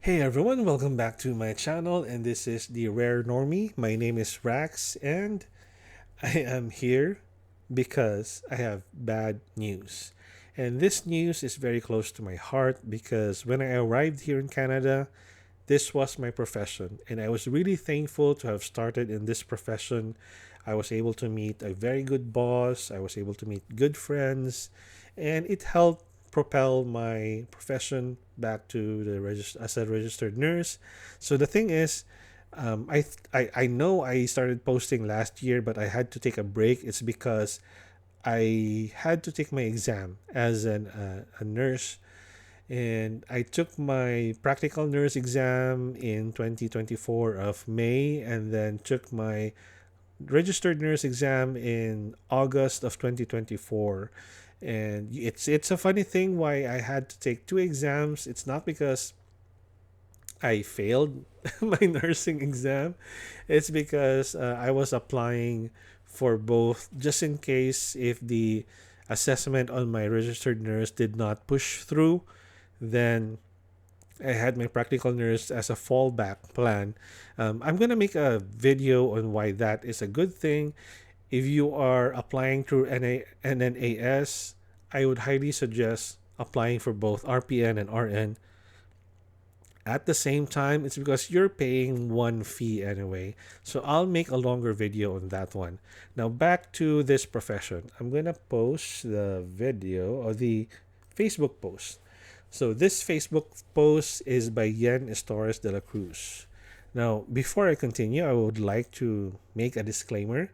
Hey everyone, welcome back to my channel, and this is the Rare Normie. My name is Rax, and I am here because I have bad news. And this news is very close to my heart because when I arrived here in Canada, this was my profession, and I was really thankful to have started in this profession. I was able to meet a very good boss, I was able to meet good friends, and it helped propel my profession back to the as a registered nurse. So the thing is, I know I started posting last year, but I had to take a break. It's because I had to take my exam as a nurse, and I took my practical nurse exam in 2024 of May, and then took my registered nurse exam in August of 2024. And it's a funny thing why I had to take two exams. It's not because I failed my nursing exam. It's because I was applying for both just in case if the assessment on my registered nurse did not push through, then I had my practical nurse as a fallback plan. I'm gonna make a video on why that is a good thing. If you are applying through NNAS, I would highly suggest applying for both RPN and RN at the same time. It's because you're paying one fee anyway. So I'll make a longer video on that one. Now back to this profession. I'm gonna post the video or the Facebook post. So this Facebook post is by Yen Estores de la Cruz. Now, before I continue, I would like to make a disclaimer.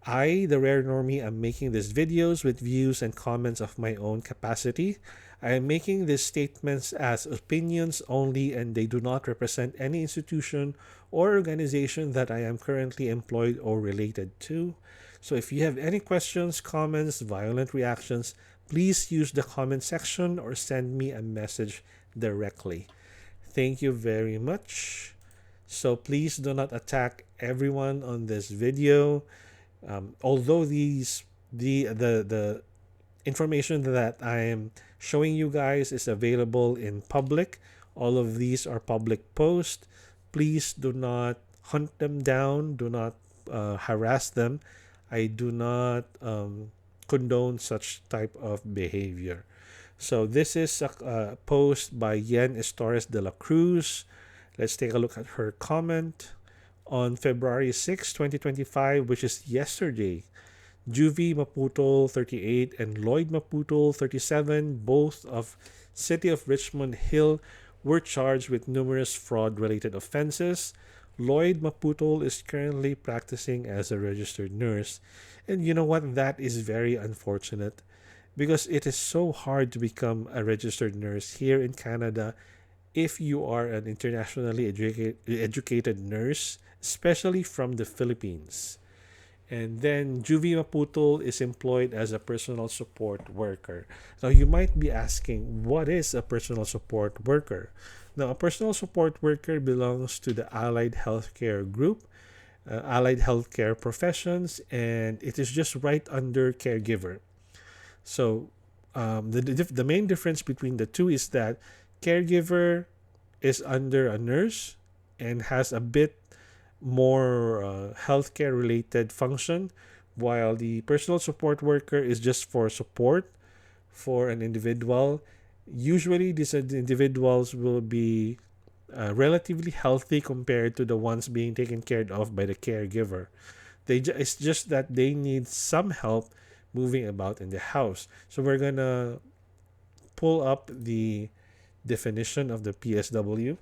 I, the Rare Normie, am making these videos with views and comments of my own capacity. I am making these statements as opinions only, and they do not represent any institution or organization that I am currently employed or related to. So if you have any questions, comments, violent reactions, please use the comment section or send me a message directly. Thank you very much. So please do not attack everyone on this video. Although the information that I am showing you guys is available in public, all of these are public posts. Please do not hunt them down. Do not harass them. I do not condone such type of behavior. So this is a post by Yen Estores de la Cruz. Let's take a look at her comment. On February 6, 2025, which is yesterday, Juvie Maputol 38 and Lloyd Maputol 37, both of City of Richmond Hill, were charged with numerous fraud-related offenses. Lloyd Maputol is currently practicing as a registered nurse. And you know what? That is very unfortunate because it is so hard to become a registered nurse here in Canada if you are an internationally educated nurse, especially from the Philippines. And then Juvie Maputol is employed as a personal support worker. Now you might be asking, what is a personal support worker? Now, a personal support worker belongs to the allied healthcare group, allied healthcare professions, and it is just right under caregiver. So the main difference between the two is that caregiver is under a nurse and has a bit more healthcare related function, while the personal support worker is just for support for an individual. Usually, these individuals will be relatively healthy compared to the ones being taken care of by the caregiver. It's just that they need some help moving about in the house. So we're gonna pull up the definition of the PSW.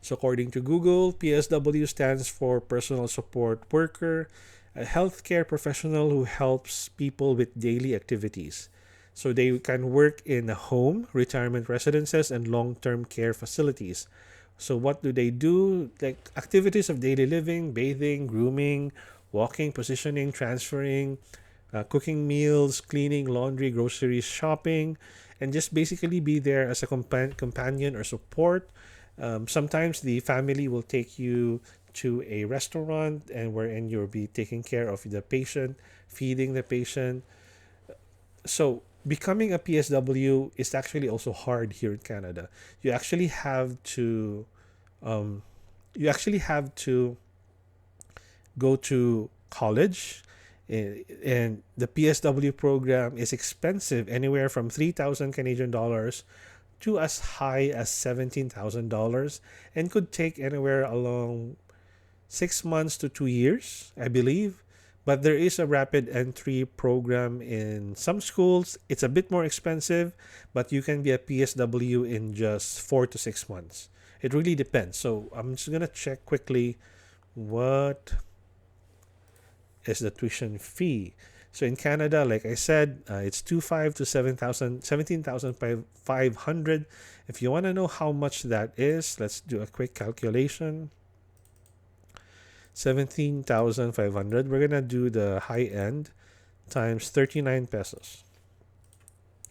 So, according to Google, PSW stands for Personal Support Worker, a healthcare professional who helps people with daily activities. So, they can work in a home, retirement residences, and long term care facilities. So, what do they do? Like activities of daily living, bathing, grooming, walking, positioning, transferring, cooking meals, cleaning, laundry, groceries, shopping, and just basically be there as a companion or support. Sometimes the family will take you to a restaurant and wherein you'll be taking care of the patient, feeding the patient. So becoming a PSW is actually also hard here in Canada. You actually have to um, you actually have to go to college, and the PSW program is expensive, anywhere from 3,000 Canadian dollars to as high as $17,000, and could take anywhere along 6 months to 2 years, I believe. But there is a rapid entry program in some schools. It's a bit more expensive, but you can be a PSW in just 4 to 6 months. It really depends. So I'm just gonna check quickly what is the tuition fee. So in Canada, like I said, it's 2,500 to 7,000, 17,500. If you want to know how much that is, let's do a quick calculation. 17,500. We're gonna do the high end times 39 pesos,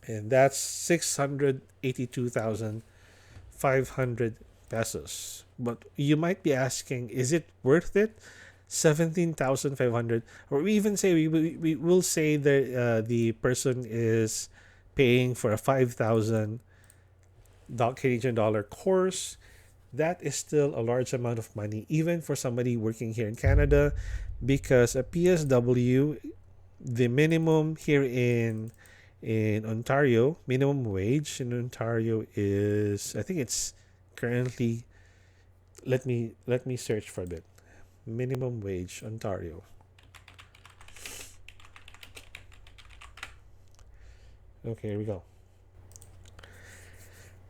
and that's 682,500 pesos. But you might be asking, is it worth it? 17,500, or we even say we will say that the person is paying for a 5,000 Canadian dollar course. That is still a large amount of money, even for somebody working here in Canada, because a PSW, the minimum here in Ontario, minimum wage in Ontario is, I think it's currently, let me search for a bit. Minimum wage Ontario. Okay, here we go.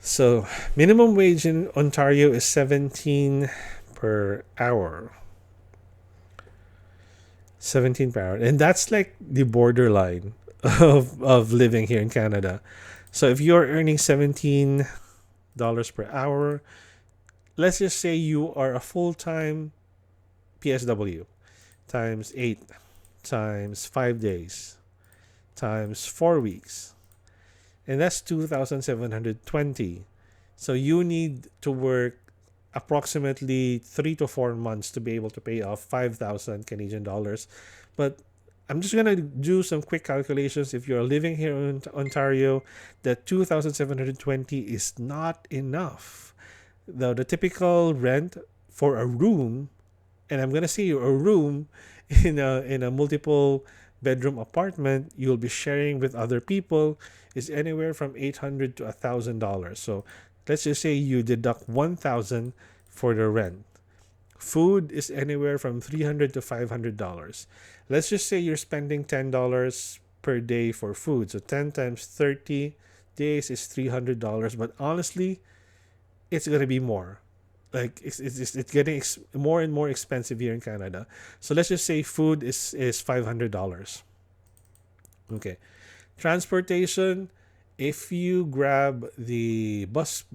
So minimum wage in Ontario is 17 per hour. 17 per hour. And that's like the borderline of living here in Canada. So if you're earning $17 per hour, let's just say you are a full-time PSW, times 8 times 5 days times 4 weeks, and that's 2,720. So you need to work approximately 3 to 4 months to be able to pay off 5,000 Canadian dollars. But I'm just gonna do some quick calculations. If you're living here in Ontario, that 2,720 is not enough. The typical rent for a room, and I'm gonna say a room in a multiple bedroom apartment you'll be sharing with other people, is anywhere from $800 to $1,000. So let's just say you deduct 1,000 for the rent. Food is anywhere from $300 to $500. Let's just say you're spending $10 per day for food. So 10 times 30 days is $300. But honestly, it's gonna be more. Like it's getting more and more expensive here in Canada. So let's just say food is $500. Okay, transportation. If you grab the bus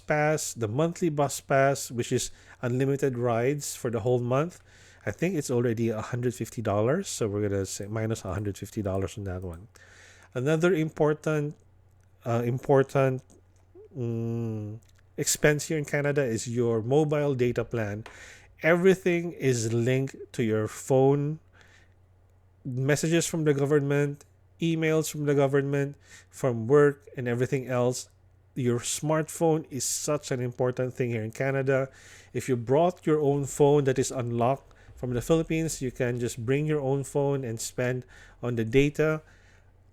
pass, the monthly bus pass, which is unlimited rides for the whole month, I think it's already $150. So we're gonna say minus $150 on that one. Another important expense here in Canada is your mobile data plan. Everything is linked to your phone. Messages from the government, emails from the government, from work, and everything else. Your smartphone is such an important thing here in Canada. If you brought your own phone that is unlocked from the Philippines, you can just bring your own phone and spend on the data.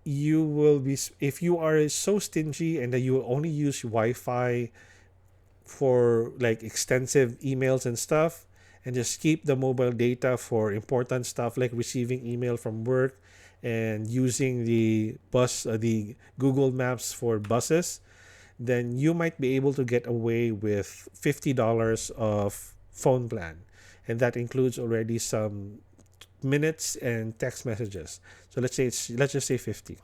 You will be, if you are so stingy and that you will only use Wi-Fi for like extensive emails and stuff, and just keep the mobile data for important stuff like receiving email from work and using the Google Maps for buses, then you might be able to get away with $50 of phone plan, and that includes already some minutes and text messages. So let's just say 50.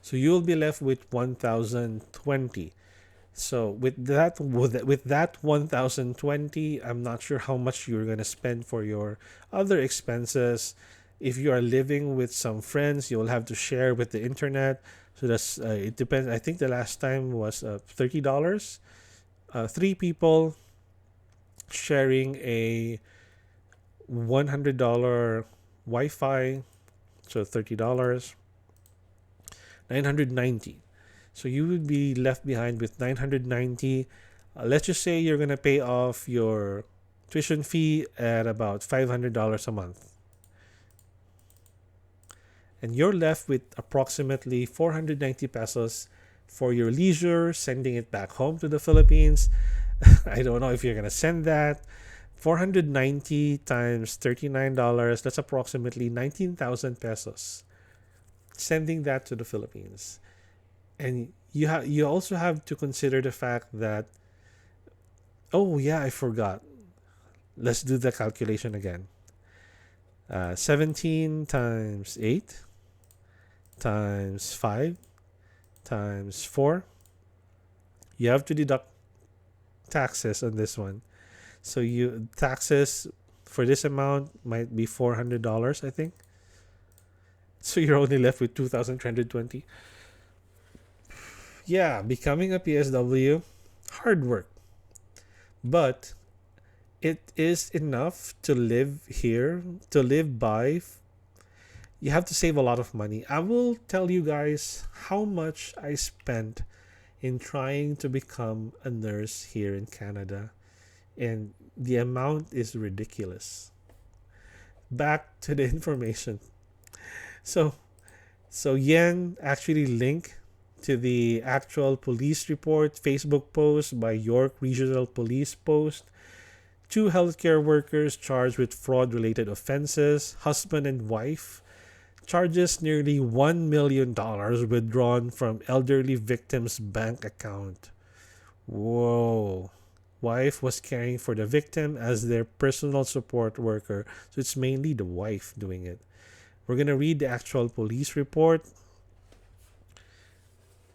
So you'll be left with 1,020. So with that 1,020, I'm not sure how much you're gonna spend for your other expenses. If you are living with some friends, you'll have to share with the internet. So that's it depends. I think the last time was $30. Three people sharing a $100 Wi-Fi, so $30. 990. So you would be left behind with 990. Let's just say you're going to pay off your tuition fee at about $500 a month. And you're left with approximately 490 pesos for your leisure, sending it back home to the Philippines. I don't know if you're going to send that. 490 times $39, that's approximately 19,000 pesos. Sending that to the Philippines. And you also have to consider the fact that, oh yeah, I forgot. Let's do the calculation again. 17 times 8 times 5 times 4. You have to deduct taxes on this one. So you taxes for this amount might be $400, I think. So you're only left with 2,320. Yeah, becoming a PSW, hard work. But it is enough to live here, to live by. You have to save a lot of money. I will tell you guys how much I spent in trying to become a nurse here in Canada. And the amount is ridiculous. Back to the information. So Yen actually linked to the actual police report, Facebook post by York Regional Police Post. Two healthcare workers charged with fraud-related offenses, husband and wife. Charges nearly $1 million withdrawn from elderly victim's bank account. Whoa. Wife was caring for the victim as their personal support worker. So it's mainly the wife doing it. We're going to read the actual police report.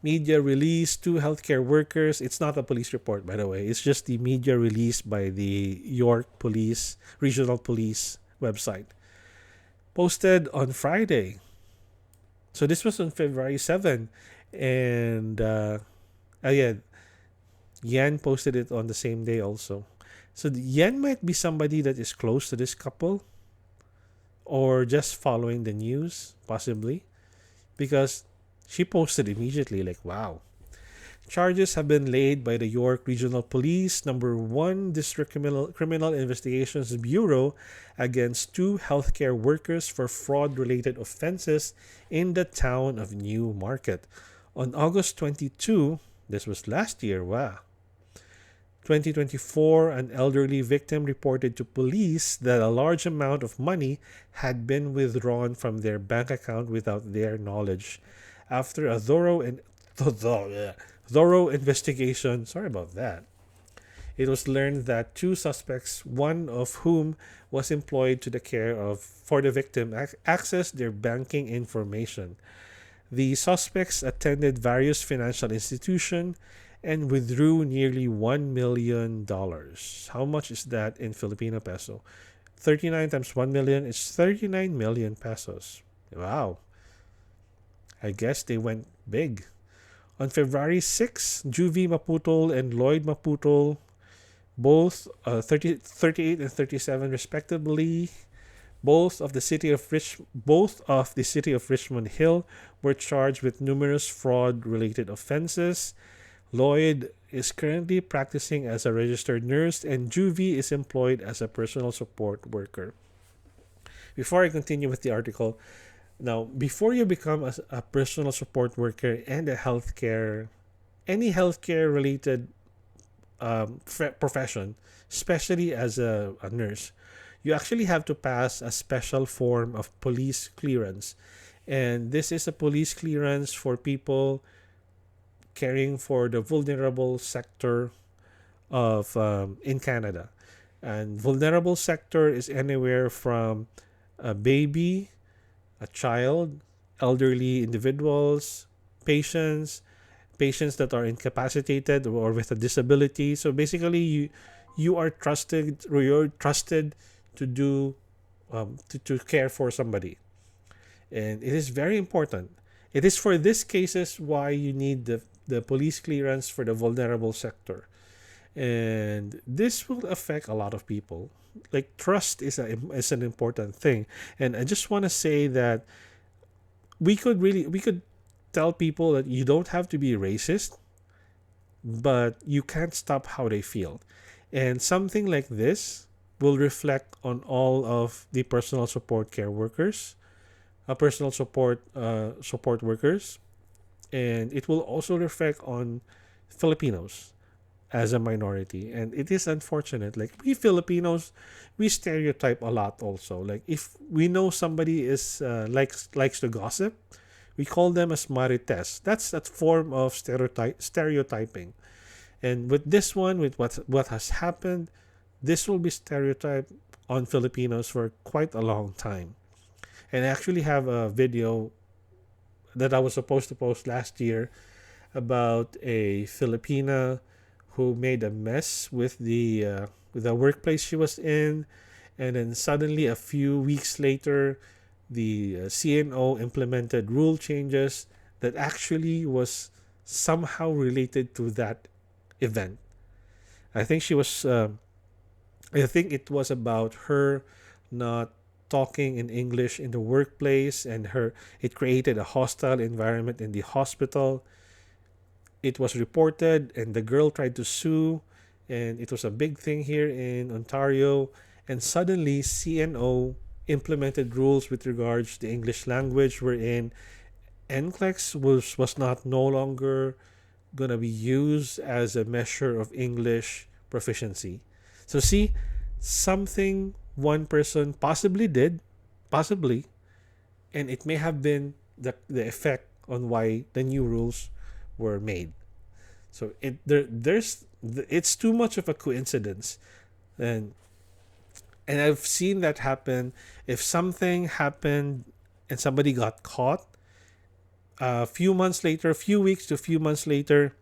Media release, two healthcare workers. It's not a police report, by the way. It's just the media release by the York Police, Regional Police website. Posted on Friday. So this was on February 7. And, yeah, Yan posted it on the same day also. So Yan might be somebody that is close to this couple or just following the news, possibly, because she posted immediately like, wow. Charges have been laid by the York Regional Police Number 1 District Criminal Investigations Bureau against two healthcare workers for fraud-related offenses in the town of Newmarket. On August 22, this was last year, wow. 2024, an elderly victim reported to police that a large amount of money had been withdrawn from their bank account without their knowledge. After a thorough investigation, sorry about that, it was learned that two suspects, one of whom was employed to the care of for the victim, accessed their banking information. The suspects attended various financial institutions and withdrew nearly $1 million. How much is that in Filipino peso? 39 times 1 million is 39 million pesos. Wow. I guess they went big. On February 6, Juvie Maputol and Lloyd Maputol, both 38 and 37 respectively, both of the city of Richmond Hill were charged with numerous fraud-related offenses. Lloyd is currently practicing as a registered nurse and Juvie is employed as a personal support worker. Before I continue with the article, now, before you become a personal support worker and any healthcare related profession, especially as a nurse, you actually have to pass a special form of police clearance. And this is a police clearance for people caring for the vulnerable sector of in Canada. And vulnerable sector is anywhere from a baby, a child, elderly individuals, patients that are incapacitated or with a disability. So basically, you are trusted, or you're trusted to do to care for somebody, and it is very important. It is for these cases why you need the police clearance for the vulnerable sector, and this will affect a lot of people. Like trust is an important thing, and I just want to say that we could tell people that you don't have to be racist, but you can't stop how they feel. And something like this will reflect on all of the personal support care workers, personal support workers, and it will also reflect on Filipinos as a minority. And it is unfortunate. Like we Filipinos, we stereotype a lot. Also, like if we know somebody is likes to gossip, we call them as marites. That's that form of stereotyping. And with this one, with what has happened, this will be stereotyped on Filipinos for quite a long time. And I actually have a video that I was supposed to post last year about a Filipina who made a mess with the workplace she was in, and then suddenly a few weeks later, the CNO implemented rule changes that actually was somehow related to that event. I think she was. I think it was about her not talking in English in the workplace, and her it created a hostile environment in the hospital. It was reported, and the girl tried to sue, and it was a big thing here in Ontario. And suddenly, CNO implemented rules with regards to the English language, wherein NCLEX was not no longer gonna be used as a measure of English proficiency. So see, something one person possibly did, possibly, and it may have been the effect on why the new rules were made. So there's it's too much of a coincidence, and I've seen that happen. If something happened and somebody got caught, a few months later, a few weeks to a few months later,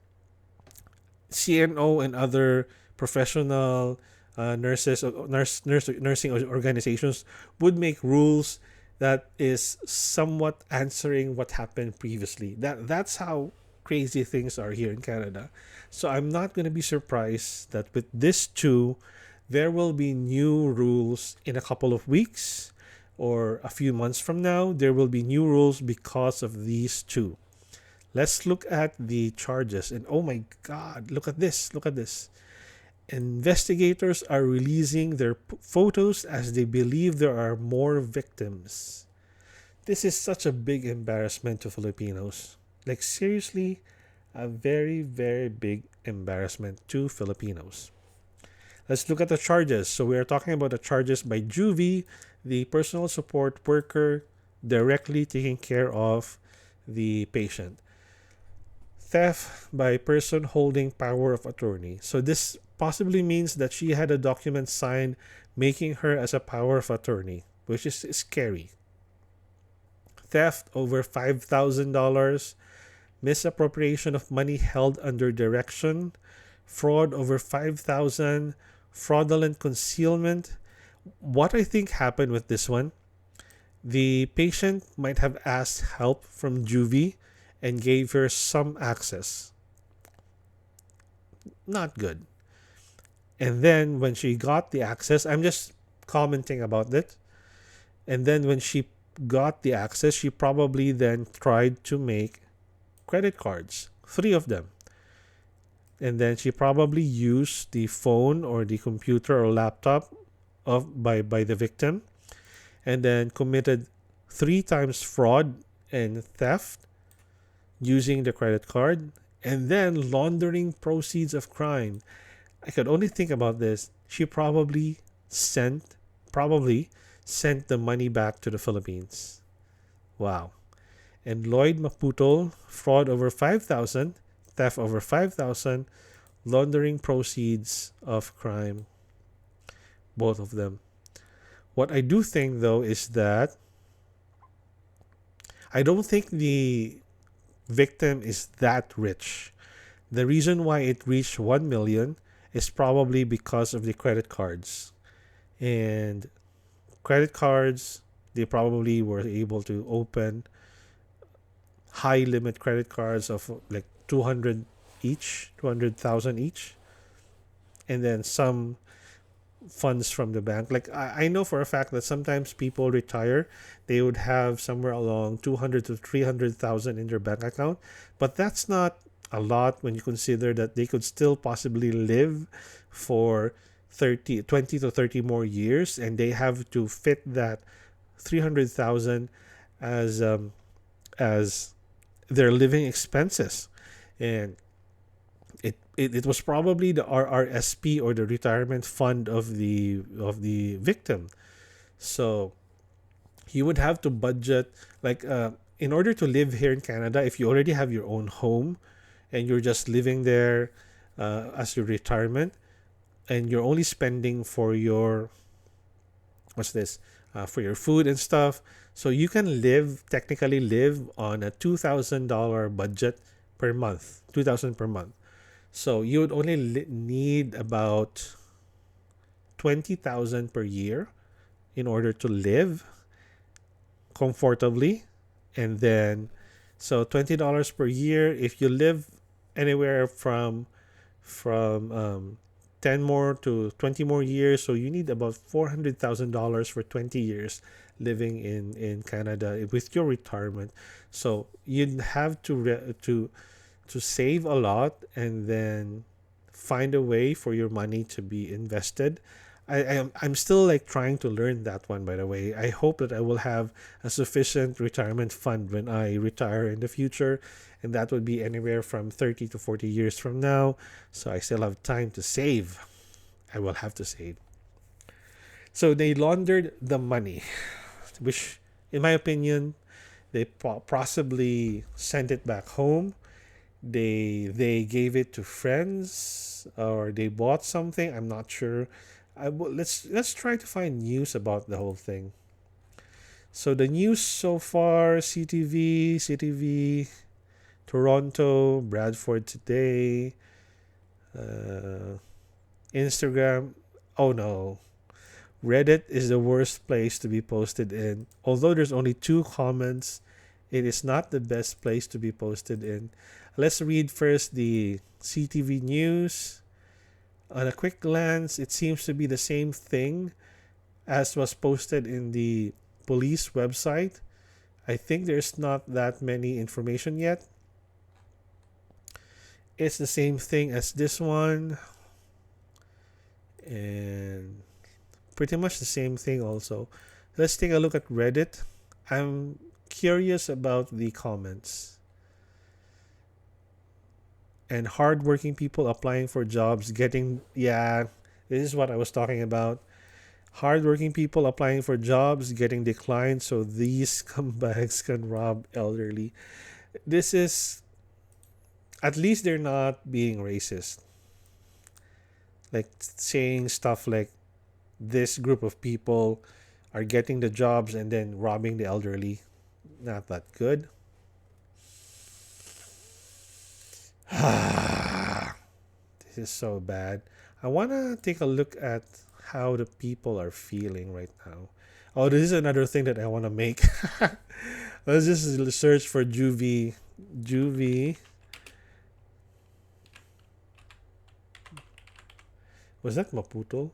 CNO and other professional nursing organizations would make rules that is somewhat answering what happened previously. That's how crazy things are here in Canada. So I'm not going to be surprised that with this too, there will be new rules in a couple of weeks or a few months from now. There will be new rules because of these two. Let's look at the charges. And oh my God, look at this. Look at this. Investigators are releasing their photos as they believe there are more victims. This is such a big embarrassment to Filipinos. Like, seriously, a very, very big embarrassment to Filipinos. Let's look at the charges. So, we are talking about the charges by Juvie, the personal support worker directly taking care of the patient. Theft by person holding power of attorney. So this possibly means that she had a document signed making her as a power of attorney, which is scary. Theft over $5,000, misappropriation of money held under direction, fraud over 5,000, fraudulent concealment. What I think happened with this one, the patient might have asked help from Juvie and gave her some access. Not good. And then when she got the access, I'm just commenting about it. And then when she got the access, she probably then tried to make credit cards, 3 of them. And then she probably used the phone or the computer or laptop by the victim, and then committed 3 times fraud and theft using the credit card, and then laundering proceeds of crime. I could only think about this. She probably sent the money back to the Philippines. Wow. And Lloyd Maputol, fraud over 5,000, theft over 5,000, laundering proceeds of crime. Both of them. What I do think though is that I don't think the victim is that rich. The reason why it reached 1 million is probably because of the credit cards. And credit cards, they probably were able to open high limit credit cards of like 200 each, 200,000 each. And then some funds from the bank. Like I know for a fact that sometimes people retire, they would have somewhere along 200 to 300,000 in their bank account, but that's not a lot when you consider that they could still possibly live for 20 to 30 more years, and they have to fit that 300,000 as as their living expenses. And it was probably the RRSP, or the retirement fund of the victim. So you would have to budget, like in order to live here in Canada, if you already have your own home and you're just living there as your retirement, and you're only spending for your, what's this, for your food and stuff, so you can technically live on a $2,000 budget per month, 2,000 per month. So you would only need about 20,000 per year in order to live comfortably. And then, so $20 per year, if you live anywhere from 10 more to 20 more years, so you need about $400,000 for 20 years living in Canada with your retirement. So you'd have to save a lot, and then find a way for your money to be invested. I'm still like trying to learn that one, by the way. I hope that I will have a sufficient retirement fund when I retire in the future, and that would be anywhere from 30 to 40 years from now. So I still have time to save. I will have to save. So they laundered the money, which, in my opinion, they possibly sent it back home. They gave it to friends, or they bought something. I'm not sure. Let's try to find news about the whole thing. So the news so far: CTV, Toronto, Bradford Today, uh, Instagram. Oh no, Reddit is the worst place to be posted in. Although there's only 2 comments, it is not the best place to be posted in. Let's read first the CTV news. On a quick glance, it seems to be the same thing as was posted in the police website. I think there's not that many information yet. It's the same thing as this one, and pretty much the same thing also. Let's take a look at Reddit. I'm curious about the comments. And hardworking people applying for jobs getting, yeah, this is what I was talking about. Hardworking people applying for jobs getting declined, so these scumbags can rob elderly. This is, at least they're not being racist, like saying stuff like this group of people are getting the jobs and then robbing the elderly. Not that good. This is so bad. I want to take a look at how the people are feeling right now. Oh, this is another thing that I want to make. Let's just search for Juvie. Juvie. Was that Maputol?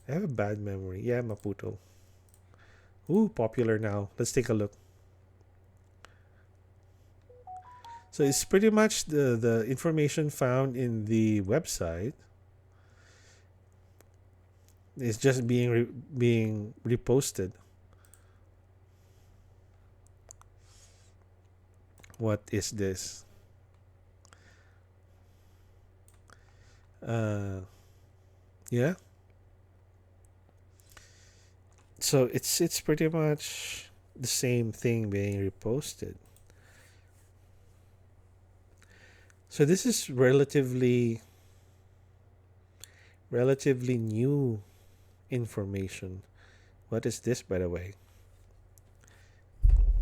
I have a bad memory. Yeah, Maputol. Ooh, popular now. Let's take a look. So it's pretty much the information found in the website. It's just being reposted. What is this? Yeah. So it's pretty much the same thing being reposted. So this is relatively new information. What is this, by the way?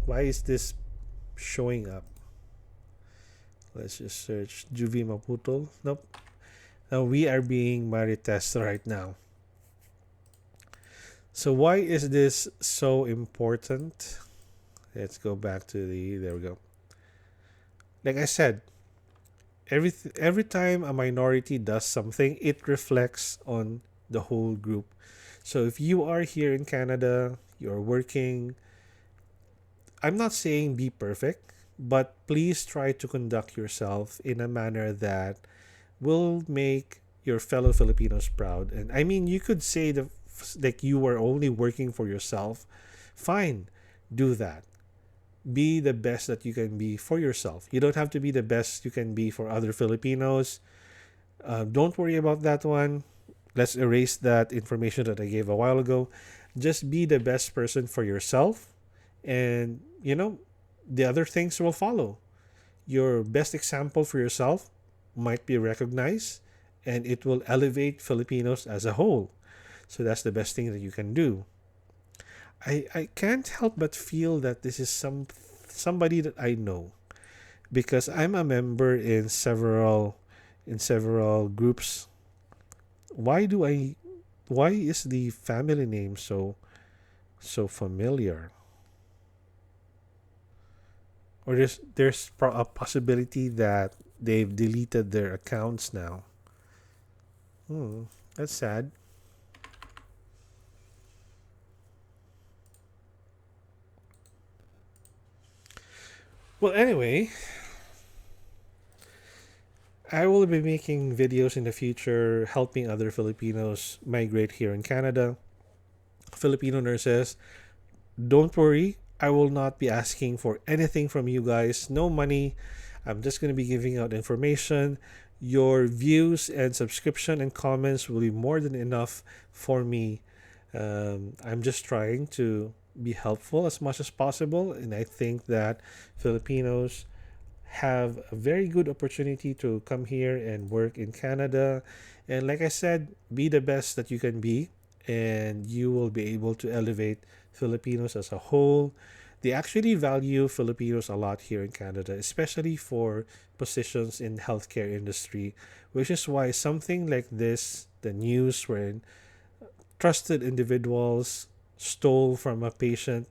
Why is this showing up? Let's just search Juvie Maputol. Nope. Now we are being marites right now. So why is this so important? Let's go back to there we go. Like I said, every time a minority does something, it reflects on the whole group. So if you are here in Canada, you're working, I'm not saying be perfect, but please try to conduct yourself in a manner that will make your fellow Filipinos proud. And I mean, you could say like you are only working for yourself. Fine, do that. Be the best that you can be for yourself. You don't have to be the best you can be for other Filipinos. Don't worry about that one. Let's erase that information that I gave a while ago. Just be the best person for yourself, and the other things will follow. Your best example for yourself might be recognized, and it will elevate Filipinos as a whole. So that's the best thing that you can do. I can't help but feel that this is somebody that I know, because I'm a member in several groups. Why do I why is the family name so familiar? Or there's a possibility that they've deleted their accounts now. That's sad. Well, anyway, I will be making videos in the future helping other Filipinos migrate here in Canada. Filipino nurses, don't worry. I will not be asking for anything from you guys. No money. I'm just going to be giving out information. Your views and subscription and comments will be more than enough for me. I'm just trying to be helpful as much as possible. And I think that Filipinos have a very good opportunity to come here and work in Canada. And like I said, be the best that you can be, and you will be able to elevate Filipinos as a whole. They actually value Filipinos a lot here in Canada, especially for positions in healthcare industry, which is why something like this, the news wherein trusted individuals stole from a patient,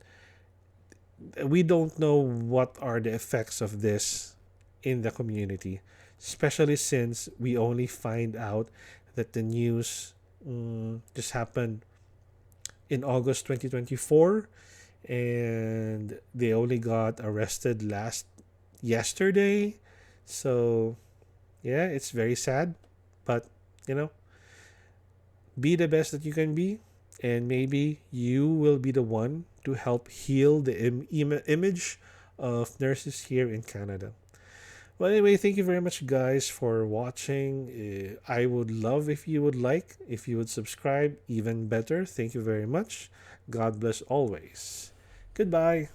we don't know what are the effects of this in the community, especially since we only find out that the news just happened in August 2024, and they only got arrested last yesterday. So yeah, it's very sad, but you know, be the best that you can be, and maybe you will be the one to help heal the image of nurses here in Canada. Well, anyway, thank you very much, guys, for watching. I would love if you would subscribe, even better. Thank you very much. God bless always. Goodbye.